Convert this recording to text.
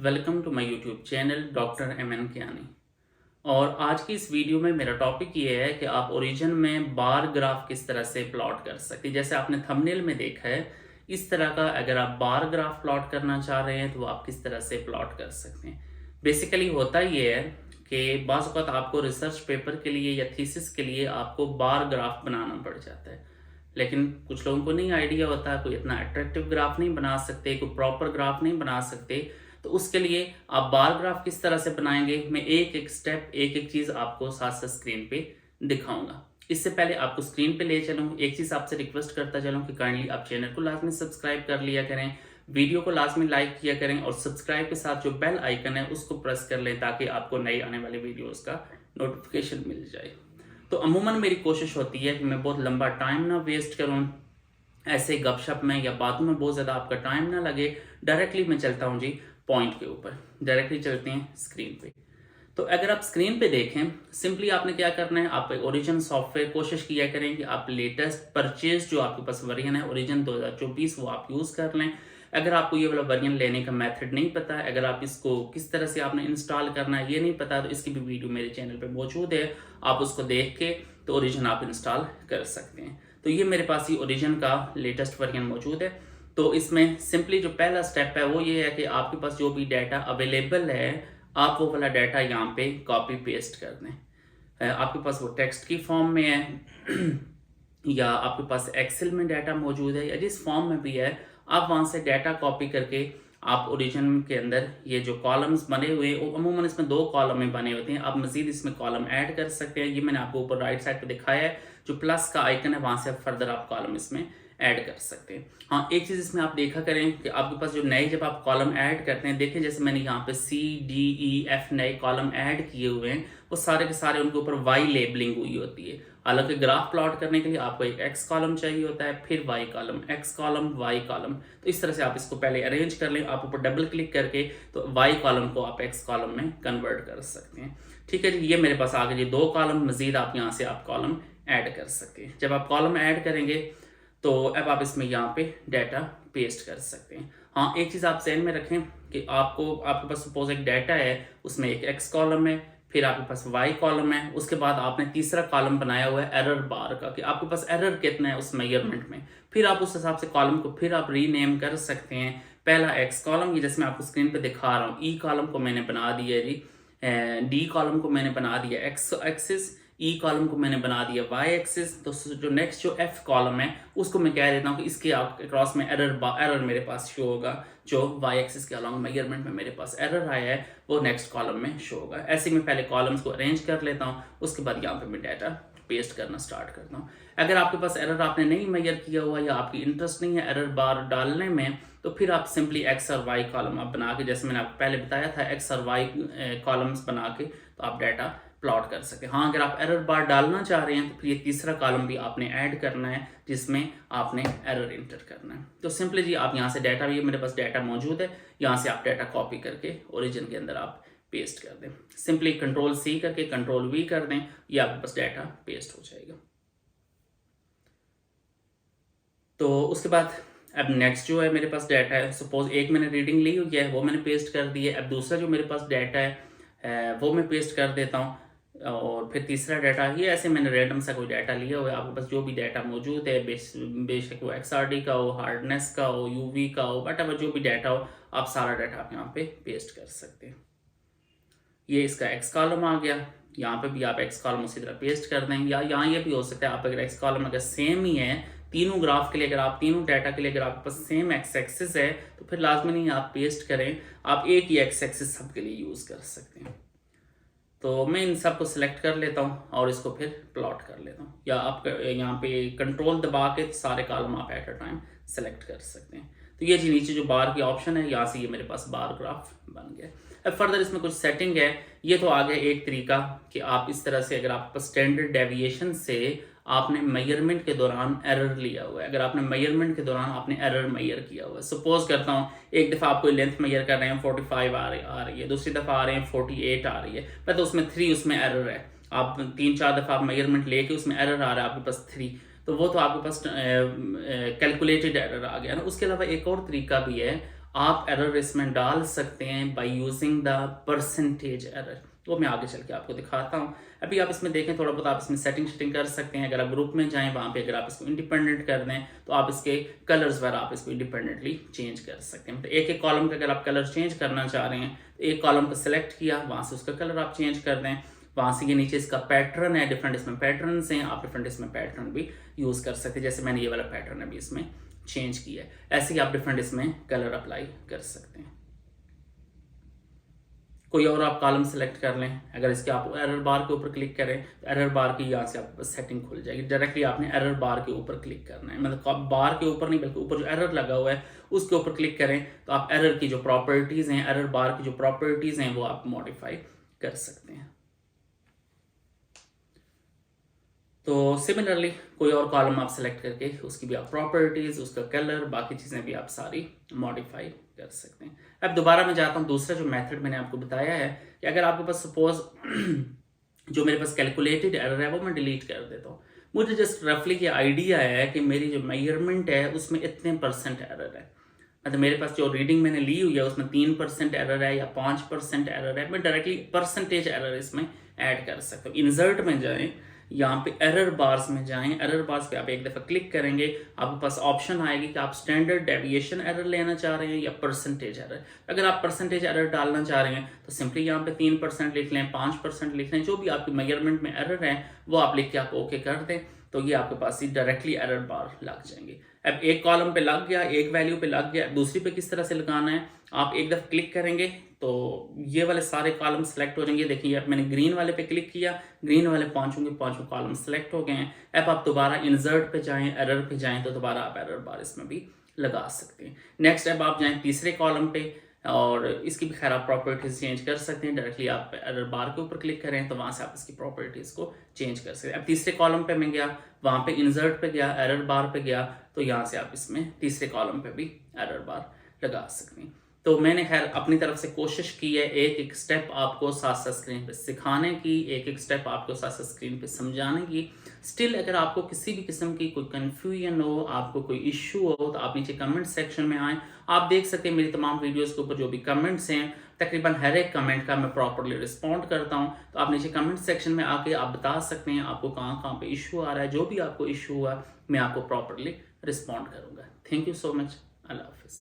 Welcome to my YouTube channel doctor M Kiani. और आज की इस वीडियो में मेरा टॉपिक ये है कि आप ओरिजिन में बार ग्राफ किस तरह से प्लॉट कर सकते हैं। जैसे आपने थंबनेल में देखा है, इस तरह का अगर आप बार ग्राफ प्लॉट करना चाह रहे हैं तो वो आप किस तरह से प्लॉट कर सकते हैं। बेसिकली होता ये है कि बाज़ वक़्त आपको रिसर्च पेपर के लिए या थीसिस के लिए आपको बार ग्राफ बनाना पड़ जाता है, लेकिन कुछ लोगों को नहीं आइडिया होता, कोई इतना अट्रैक्टिव ग्राफ नहीं बना सकते, कोई प्रॉपर ग्राफ नहीं बना सकते। तो उसके लिए आप बार ग्राफ किस तरह से बनाएंगे, मैं एक एक स्टेप एक एक चीज़ आपको साथ साथ स्क्रीन पे दिखाऊंगा। इससे पहले आपको स्क्रीन पे ले चलूँ, एक चीज़ आपसे रिक्वेस्ट करता चलूँ कि काइंडली आप चैनल को लाजमी सब्सक्राइब कर लिया करें, वीडियो को लाजमी लाइक किया करें और सब्सक्राइब के साथ जो बेल आइकन है उसको प्रेस कर लें ताकि आपको नई आने वाली वीडियोज़ का नोटिफिकेशन मिल जाए। तो अमूमन मेरी कोशिश होती है कि मैं बहुत लंबा टाइम ना वेस्ट करूं, ऐसे गपशप में या बातों में बहुत ज़्यादा आपका टाइम ना लगे। डायरेक्टली मैं चलता हूं जी पॉइंट के ऊपर, डायरेक्टली चलते हैं स्क्रीन पे। तो अगर आप स्क्रीन पे देखें, सिंपली आपने क्या करना है, आप ओरिजिन सॉफ्टवेयर कोशिश किया करें कि आप लेटेस्ट परचेज जो आपके पास वर्जन है ओरिजिन 2024 वो आप यूज़ कर लें। अगर आपको ये वाला वर्जन लेने का मेथड नहीं पता है, अगर आप इसको किस तरह से आपने इंस्टॉल करना है ये नहीं पता, तो इसकी भी वीडियो मेरे चैनल पे मौजूद है, आप उसको देख के तो ओरिजिन आप इंस्टॉल कर सकते हैं। तो ये मेरे पास ही ओरिजिन का लेटेस्ट वर्जन मौजूद है। तो इसमें सिंपली जो पहला स्टेप है वो ये है कि आपके पास जो भी डाटा अवेलेबल है आप वो वाला डाटा यहाँ पे कॉपी पेस्ट कर दें। आपके पास वो टेक्स्ट की फॉर्म में है या आपके पास एक्सेल में डाटा मौजूद है या जिस फॉर्म में भी है, आप वहाँ से डाटा कॉपी करके आप ओरिजिन के अंदर ये जो कॉलम्स बने हुए हैं, अमूमन इसमें 2 कॉलम में बने होते हैं, आप मजीद इसमें कॉलम ऐड कर सकते हैं। ये मैंने आपको ऊपर राइट साइड पे दिखाया है, जो प्लस का आइकन है वहाँ से फर्दर आप कॉलम इसमें ऐड कर सकते हैं। हाँ, एक चीज़ इसमें आप देखा करें कि आपके पास जो नए जब आप कॉलम ऐड करते हैं, देखें जैसे मैंने यहाँ पे CDEF नए कॉलम ऐड किए हुए हैं, वो सारे के सारे उनके ऊपर वाई लेबलिंग हुई होती है। हालांकि ग्राफ प्लॉट करने के लिए आपको एक एक्स कॉलम चाहिए होता है, फिर Y column, X column, Y column. तो इस तरह से आप इसको पहले अरेंज कर लें, आप ऊपर डबल क्लिक करके तो वाई कॉलम को आप एक्स कॉलम में कन्वर्ट कर सकते हैं। ठीक है जी, ये मेरे पास आ गए 2 कॉलम, मजीद आप यहाँ से आप कॉलम ऐड कर सकते हैं। जब आप कॉलम ऐड करेंगे तो अब आप इसमें यहाँ पे डाटा पेस्ट कर सकते हैं। हाँ, एक चीज़ आप ध्यान में रखें कि आपके पास सपोज एक डाटा है, उसमें एक एक्स कॉलम है, फिर आपके पास वाई कॉलम है, उसके बाद आपने तीसरा कॉलम बनाया हुआ है एरर बार का कि आपके पास एरर कितना है उस मेजरमेंट में। फिर आप उस हिसाब से कॉलम को फिर आप रीनेम कर सकते हैं। पहला एक्स कॉलम, ये जैसे मैं आपको स्क्रीन पे दिखा रहा हूँ, ई कॉलम को मैंने बना दिया जी, डी कॉलम को मैंने बना दिया एक्स एक्सिस, ई कॉलम को मैंने बना दिया वाई एक्सिस। तो जो नेक्स्ट जो एफ कॉलम है उसको मैं कह देता हूँ कि इसके क्रॉस में एरर मेरे पास शो होगा, जो वाई एक्सिस के अलॉन्ग मेजरमेंट में मेरे पास एरर आया है वो नेक्स्ट कॉलम में शो होगा। ऐसे मैं पहले कॉलम्स को अरेंज कर लेता हूँ, उसके बाद यहाँ पे मैं डाटा पेस्ट करना स्टार्ट करता हूँ। अगर आपके पास एरर आपने नहीं मेजर किया हुआ या आपकी इंटरेस्ट नहीं है एरर बार डालने में, तो फिर आप सिंपली एक्स और वाई कॉलम आप बना के, जैसे मैंने आपको पहले बताया था, एक्स और वाई कॉलम्स बना के तो आप डाटा प्लॉट कर सके। हाँ, अगर आप एरर बार डालना चाह रहे हैं तो फिर ये तीसरा कॉलम भी आपने ऐड करना है जिसमें आपने एरर इंटर करना है। तो सिंपली जी आप यहाँ से डाटा, ये मेरे पास डाटा मौजूद है, यहाँ से आप डाटा कॉपी करके ओरिजिन के अंदर आप पेस्ट कर दें। सिंपली Ctrl+C करके Ctrl+V कर दें, ये आपके पास डाटा पेस्ट हो जाएगा। तो उसके बाद अब नेक्स्ट जो है मेरे पास डाटा है, सपोज एक मैंने रीडिंग ली हुई है वो मैंने पेस्ट कर दी है। अब दूसरा जो मेरे पास डाटा है वो मैं पेस्ट कर देता हूँ, और फिर तीसरा डाटा, ये ऐसे मैंने रैंडम सा कोई डाटा लिया हुआ है। आपके पास जो भी डाटा मौजूद है, बेशक वो XRD का हो, हार्डनेस का हो, UV का हो, बट जो भी डाटा हो, आप सारा डाटा आप यहाँ पे पेस्ट कर सकते हैं। ये इसका एक्स कॉलम आ गया, यहाँ पे भी आप एक्स कॉलम उसी तरह पेस्ट कर दें। या यहाँ ये भी हो सकता है, आप अगर एक्स कॉलम अगर सेम ही है तीनों ग्राफ के लिए, अगर आप तीनों डाटा के लिए अगर आपके पास सेम एक्स एक्सिस है तो फिर लाजमी नहीं आप पेस्ट करें, आप एक ही एक्स एक्सिस सबके लिए यूज़ कर सकते हैं। तो मैं इन सब को सिलेक्ट कर लेता हूँ और इसको फिर प्लॉट कर लेता हूँ, या आप यहाँ पे कंट्रोल दबा के सारे कॉलम आप एट अ टाइम सेलेक्ट कर सकते हैं। तो ये जी नीचे जो बार की ऑप्शन है, यहाँ से ये मेरे पास बार ग्राफ बन गया। अब फर्दर इसमें कुछ सेटिंग है, ये तो आ गया एक तरीका कि आप इस तरह से, अगर आप स्टैंडर्ड डेविएशन से आपने मेजरमेंट के दौरान एरर लिया हुआ है, अगर आपने मेजरमेंट के दौरान आपने एरर मेजर किया हुआ है, सपोज करता हूँ एक दफ़ा आप कोई लेंथ मेजर कर रहे हैं 45 आ रही है, दूसरी दफ़ा आ रहे हैं 48 आ रही है, पर तो उसमें 3 उसमें एरर है। आप 3-4 दफ़ा आप मेजरमेंट लेके उसमें एरर आ रहा है आपके पास 3, तो वो तो आपके पास कैलकुलेटेड एरर आ गया ना। उसके अलावा एक और तरीका भी है, आप एरर इसमें डाल सकते हैं by using the percentage error, वो मैं आगे चल के आपको दिखाता हूँ। अभी आप इसमें देखें थोड़ा बहुत आप इसमें सेटिंग कर सकते हैं। अगर आप ग्रुप में जाएं वहाँ पे अगर आप इसको इंडिपेंडेंट कर दें तो आप इसके कलर्स वगैरह आप इसको इंडिपेंडेंटली चेंज कर सकते हैं। तो एक एक कॉलम का अगर आप कलर चेंज करना चाह रहे हैं तो एक कॉलम को सिलेक्ट किया, वहाँ से उसका कलर आप चेंज कर दें। वहाँ से ये नीचे इसका पैटर्न है, डिफरेंट इसमें पैटर्न्स हैं, आप डिफरेंट इसमें पैटर्न भी यूज़ कर सकते हैं। जैसे मैंने ये वाला पैटर्न अभी इसमें चेंज किया है, ऐसे ही आप डिफरेंट इसमें कलर अप्लाई कर सकते हैं। कोई और आप कॉलम सेलेक्ट कर लें। अगर इसके आप एरर बार के ऊपर क्लिक करें तो एरर बार की यहाँ से आपके पास सेटिंग खुल जाएगी। डायरेक्टली आपने एरर बार के ऊपर क्लिक करना है, मतलब बार के ऊपर नहीं बल्कि ऊपर जो एरर लगा हुआ है उसके ऊपर क्लिक करें तो आप एरर की जो प्रॉपर्टीज़ हैं, एरर बार की जो प्रॉपर्टीज़ हैं वो आप मॉडिफाई कर सकते हैं। तो सिमिलरली कोई और कॉलम आप सेलेक्ट करके उसकी भी आप प्रॉपर्टीज़, उसका कलर, बाकी चीज़ें भी आप सारी मॉडिफाई कर सकते हैं। अब दोबारा मैं जाता हूँ, दूसरा जो मेथड मैंने आपको बताया है कि अगर आपके पास सपोज जो मेरे पास कैलकुलेटेड एरर है वो मैं डिलीट कर देता हूँ। मुझे जस्ट रफली ये आइडिया है कि मेरी जो मेजरमेंट है उसमें इतने % एरर है, मतलब मेरे पास जो रीडिंग मैंने ली हुई है उसमें 3% एरर है या 5% एरर है। मैं डायरेक्टली परसेंटेज एरर इसमें ऐड कर सकता हूँ। इंसर्ट में जाएं, यहाँ पे एरर बार्स में जाएं, एरर बार्स पे आप एक दफ़ा क्लिक करेंगे, आपके पास ऑप्शन आएगी कि आप स्टैंडर्ड डेविएशन एरर लेना चाह रहे हैं या परसेंटेज एरर। अगर आप परसेंटेज एरर डालना चाह रहे हैं तो सिंपली यहाँ पे 3% लिख लें, 5% लिख लें, जो भी आपकी मेजरमेंट में एरर है वो आप लिख के आप ओके कर दें तो ये आपके पास ही डायरेक्टली एरर बार लग जाएंगे। अब एक कॉलम पे लग गया, एक वैल्यू पे लग गया, दूसरी पे किस तरह से लगाना है, आप एक दफ़ा क्लिक करेंगे तो ये वाले सारे कॉलम सेलेक्ट हो जाएंगे। देखिए अब मैंने ग्रीन वाले पे क्लिक किया, ग्रीन वाले पांचों कॉलम सेलेक्ट हो गए हैं। अब आप दोबारा इंसर्ट पे जाएं, एरर पे जाएं तो दोबारा आप एरर बार इसमें भी लगा सकते हैं। नेक्स्ट अब आप जाएं तीसरे कॉलम पे और इसकी भी खैर आप प्रॉपर्टीज चेंज कर सकते हैं। डायरेक्टली आप एरर बार के ऊपर क्लिक करें तो वहाँ से आप इसकी प्रॉपर्टीज को चेंज कर सकते हैं। अब तीसरे कॉलम पे मैं गया, वहाँ पे इंसर्ट पे गया, एरर बार पे गया तो यहाँ से आप इसमें तीसरे कॉलम पे भी एरर बार लगा सकते हैं। तो मैंने खैर अपनी तरफ से कोशिश की है एक एक स्टेप आपको साथ साथ स्क्रीन पे सिखाने की, एक एक स्टेप आपको साथ साथ स्क्रीन पे समझाने की। स्टिल अगर आपको किसी भी किस्म की कोई कन्फ्यूजन हो, आपको कोई इश्यू हो तो आप नीचे कमेंट सेक्शन में आएँ। आप देख सकते हैं मेरी तमाम वीडियोज़ के ऊपर जो भी कमेंट्स हैं, तकरीबन हर एक कमेंट का मैं प्रॉपरली रिस्पॉन्ड करता हूँ। तो आप नीचे कमेंट सेक्शन में आके आप बता सकते हैं आपको कहाँ कहाँ पे इशू आ रहा है। जो भी आपको इशू हुआ मैं आपको प्रॉपरली रिस्पॉन्ड करूँगा। Thank you so much. अल्लाह हाफिज़।